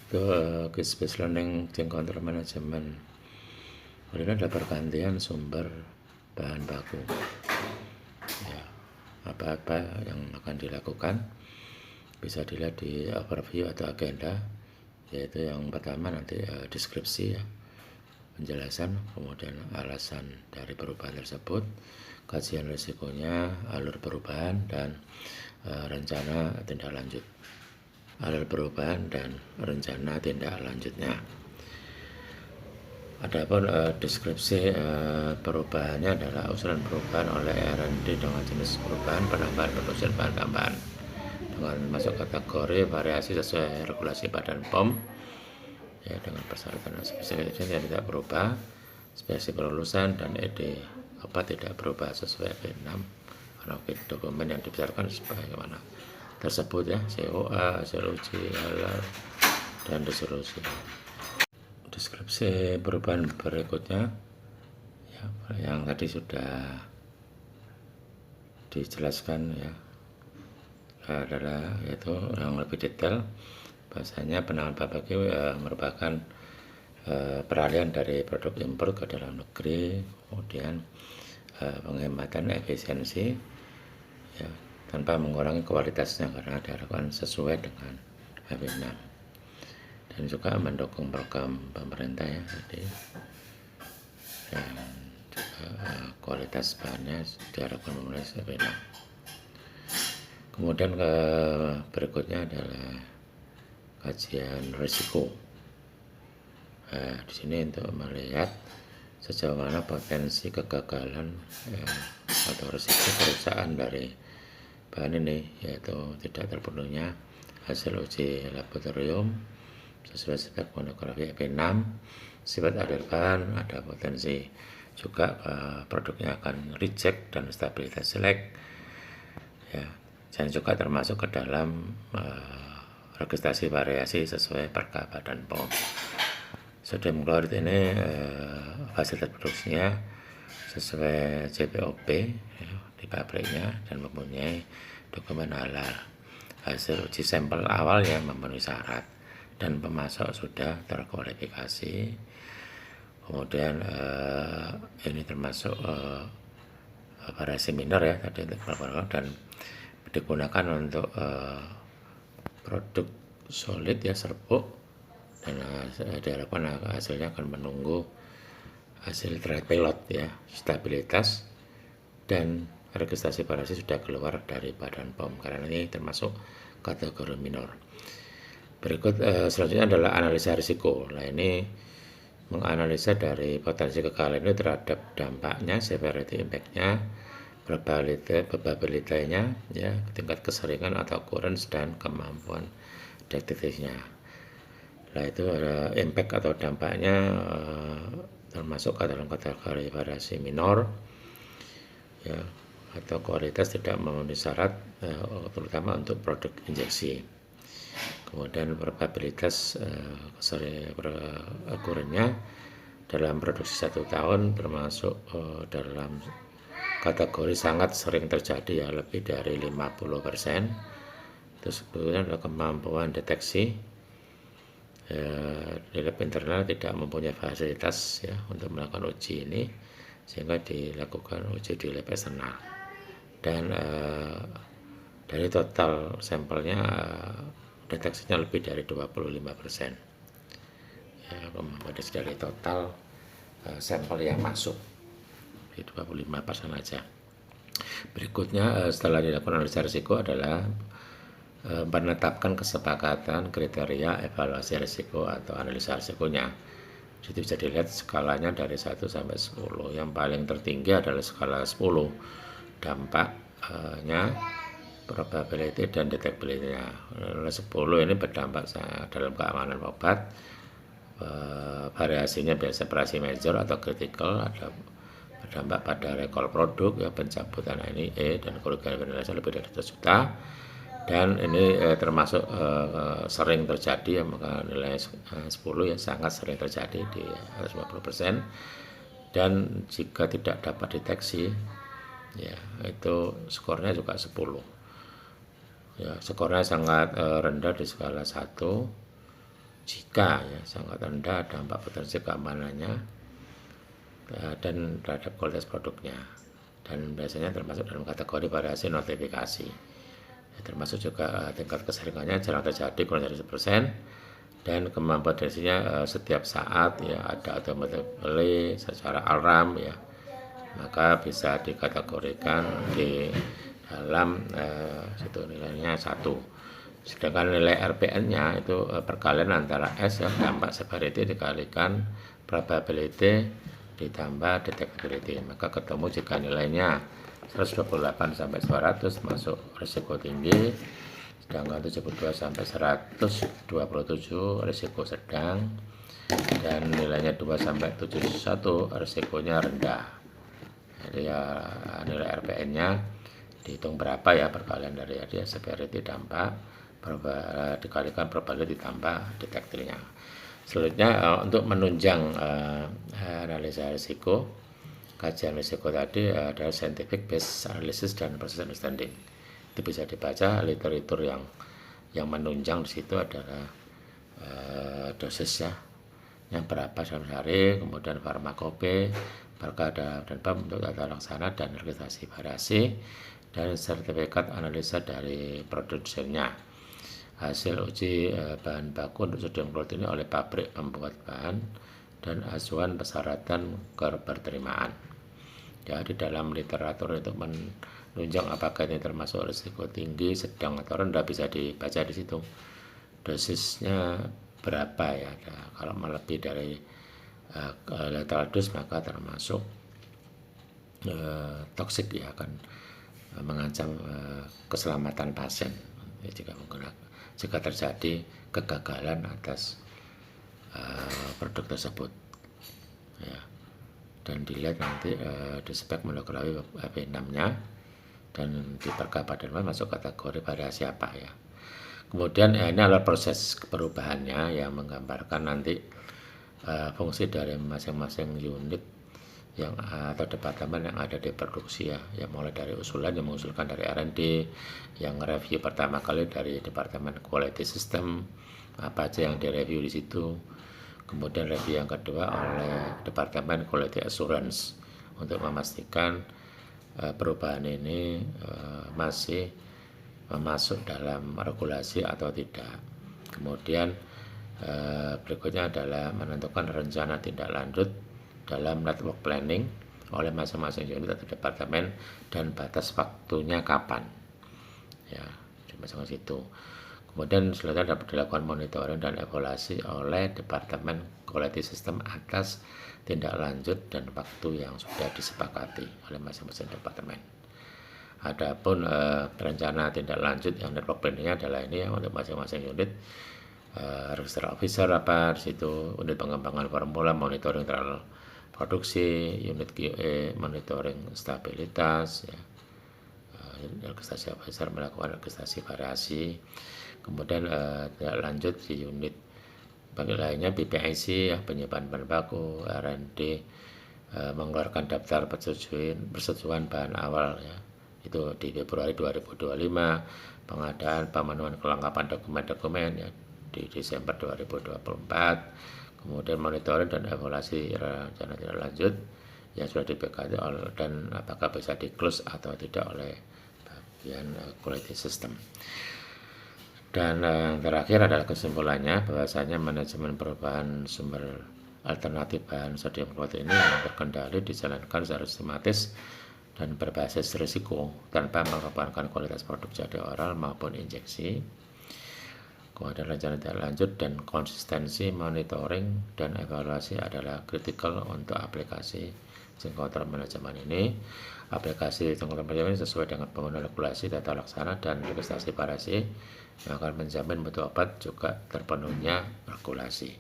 Itu case based learning change control management. Kemudian ada pergantian sumber bahan baku. Ya, apa-apa yang akan dilakukan bisa dilihat di overview atau agenda, yaitu yang pertama nanti deskripsi ya, penjelasan, kemudian alasan dari perubahan tersebut, kajian risikonya, alur perubahan, dan rencana tindak lanjut. Alur perubahan dan rencana tindak lanjutnya. Adapun deskripsi perubahannya adalah usulan perubahan oleh R&D dengan jenis perubahan, penambahan, produksi bahan tambahan dengan masuk kategori variasi sesuai regulasi Badan POM ya, dengan persyaratan dan spesifikasi yang tidak berubah, spesifikasi perlulusan dan ED apa tidak berubah sesuai B6 karena dokumen yang dibesarkan sebagaimana tersebut ya, COA, hasil uji halal dan resolusi. Deskripsi perubahan berikutnya ya, yang tadi sudah dijelaskan ya, adalah yaitu yang lebih detail. Bahasanya penanganan bahan baku merupakan peralihan dari produk impor ke dalam negeri, kemudian penghematan efisiensi ya, tanpa mengurangi kualitasnya karena diharapkan sesuai dengan HB6, dan juga mendukung program pemerintah ya, jadi dan juga kualitas bahannya diharapkan memenuhi HB6. Kemudian berikutnya adalah kajian risiko. Di sini untuk melihat sejauh mana potensi kegagalan atau risiko perusahaan dari bahan ini, yaitu tidak terpenuhinya hasil uji laboratorium sesuai spek monografi EP6, sifat alir bahan, ada potensi juga produknya akan reject dan stabilitas jelek ya, dan juga termasuk ke dalam registrasi variasi sesuai perka Badan POM. Sodium klorid ini fasilitas produksinya sesuai JPOP ya, di pabriknya dan mempunyai dokumen halal. Hasil uji sampel awal yang memenuhi syarat dan pemasok sudah terkualifikasi. Kemudian ini termasuk variasi minor ya tadi dan digunakan untuk produk solid ya, serbuk, dan diharapkan hasilnya akan menunggu hasil trial pilot ya, stabilitas dan registrasi variasi sudah keluar dari Badan POM karena ini termasuk kategori minor. Berikut selanjutnya adalah analisa risiko. Nah, ini menganalisa dari potensi kegagalan ini terhadap dampaknya, severity impact-nya, probability-nya ya, tingkat keseringan atau occurrence dan kemampuan detektifnya. Nah, itu ada impact atau dampaknya termasuk ke dalam kategori variasi minor ya, atau kualitas tidak memenuhi syarat terutama untuk produk injeksi. Kemudian probabilitas occurrence-nya dalam produksi 1 tahun termasuk dalam kategori sangat sering terjadi ya, lebih dari 50%. Itu sebetulnya adalah kemampuan deteksi. Di lab internal tidak mempunyai fasilitas ya untuk melakukan uji ini, sehingga dilakukan uji di lab eksternal, dan dari total sampelnya deteksinya lebih dari 25% ya, kemampuan deteksi dari total sampel yang masuk di 25% aja. Berikutnya setelah dilakukan analisa risiko adalah menetapkan kesepakatan kriteria evaluasi risiko atau analisa risikonya. Jadi bisa dilihat skalanya dari 1 sampai 10. Yang paling tertinggi adalah skala 10. Dampaknya, probability dan detectability-nya. 10 ini berdampak dalam keamanan obat. Variasinya biasa variasi major atau critical, ada berdampak pada recall produk ya, pencabutan NIE dan kerugian penilaian lebih dari 1 juta. Dan ini termasuk sering terjadi ya, maka nilai 10 ya sangat sering terjadi di atas 50%. Dan jika tidak dapat deteksi ya, itu skornya juga 10 ya, skornya sangat rendah di skala 1. jika ya sangat rendah dampak potensi keamanannya dan terhadap kualitas produknya, dan biasanya termasuk dalam kategori variasi notifikasi. Termasuk juga tingkat keseringannya jarang terjadi, kurang dari 1%, dan kemampuan deteksinya setiap saat ya, ada automatically secara alarm ya, maka bisa dikategorikan di dalam situ nilainya 1. Sedangkan nilai RPN-nya itu perkalian antara S ya, dampak severity dikalikan probability ditambah detectability, maka ketemu jika nilainya 128 sampai 200 masuk risiko tinggi, sedangkan 72 sampai 127 risiko sedang, dan nilainya 2 sampai 71 risikonya rendah. Jadi ya nilai RPN-nya dihitung berapa ya, perkalian dari ya, severity dampak dikalikan probability ditambah detektornya. Selanjutnya untuk menunjang analisa risiko, kajian risiko tadi adalah scientific based analysis dan process understanding. Itu bisa dibaca literatur yang menunjang di situ adalah dosisnya yang berapa dalam sehari, kemudian farmakope, dan untuk tata laksana dan registrasi variasi, dan sertifikat analisa dari produsennya. Hasil uji bahan baku untuk sodium klorid ini oleh pabrik pembuat bahan dan acuan persyaratan keberterimaan. Ya, di dalam literatur itu menunjang apakah ini termasuk risiko tinggi, sedang atau rendah bisa dibaca di situ. Dosisnya berapa ya? Kalau melebihi dari lethal dose maka termasuk toksik ya, akan mengancam keselamatan pasien jika terjadi kegagalan atas produk tersebut ya. Dan dilihat nanti di spek molekulawi P6-nya dan di perkabadan masuk kategori variasi apa ya. Kemudian ini adalah proses perubahannya yang menggambarkan nanti fungsi dari masing-masing unit yang atau departemen yang ada di produksi ya, yang mulai dari usulan yang mengusulkan dari R&D, yang review pertama kali dari departemen quality system, apa aja yang direview di situ. Kemudian review yang kedua oleh departemen quality assurance untuk memastikan perubahan ini masih masuk dalam regulasi atau tidak. Kemudian berikutnya adalah menentukan rencana tindak lanjut dalam network planning oleh masing-masing unit atau departemen dan batas waktunya kapan ya, di masing-masing itu. Kemudian selanjutnya dapat dilakukan monitoring dan evaluasi oleh departemen quality system atas tindak lanjut dan waktu yang sudah disepakati oleh masing-masing departemen. Adapun rencana tindak lanjut yang network planningnya adalah ini ya, untuk masing-masing unit. Register officer apa di situ, unit pengembangan formula monitoring trial produksi, unit QA monitoring stabilitas ya, registrasi officer melakukan registrasi variasi. Kemudian tindak lanjut di unit bagi lainnya BPIC ya, penyimpanan bahan baku, R&D mengeluarkan daftar persetujuan bahan awal ya, itu di Februari 2025, pengadaan pemenuhan kelengkapan dokumen-dokumen ya di Desember 2024. Kemudian monitoring dan evaluasi rencana tindak lanjut yang sudah dibekali dan apakah bisa di-close atau tidak oleh bagian quality system. Dan yang terakhir adalah kesimpulannya bahwasanya manajemen perubahan sumber alternatif bahan sodium klorid ini yang berkendali dijalankan secara sistematis dan berbasis risiko tanpa mengorbankan kualitas produk jadi oral maupun injeksi. Kemudian rencana tindak lanjut dan konsistensi monitoring dan evaluasi adalah kritikal untuk aplikasi zinc control manajemen ini. Aplikasi zinc control manajemen sesuai dengan pemenuhan regulasi tata laksana dan registrasi variasi yang akan menjamin mutu obat juga terpenuhnya regulasi.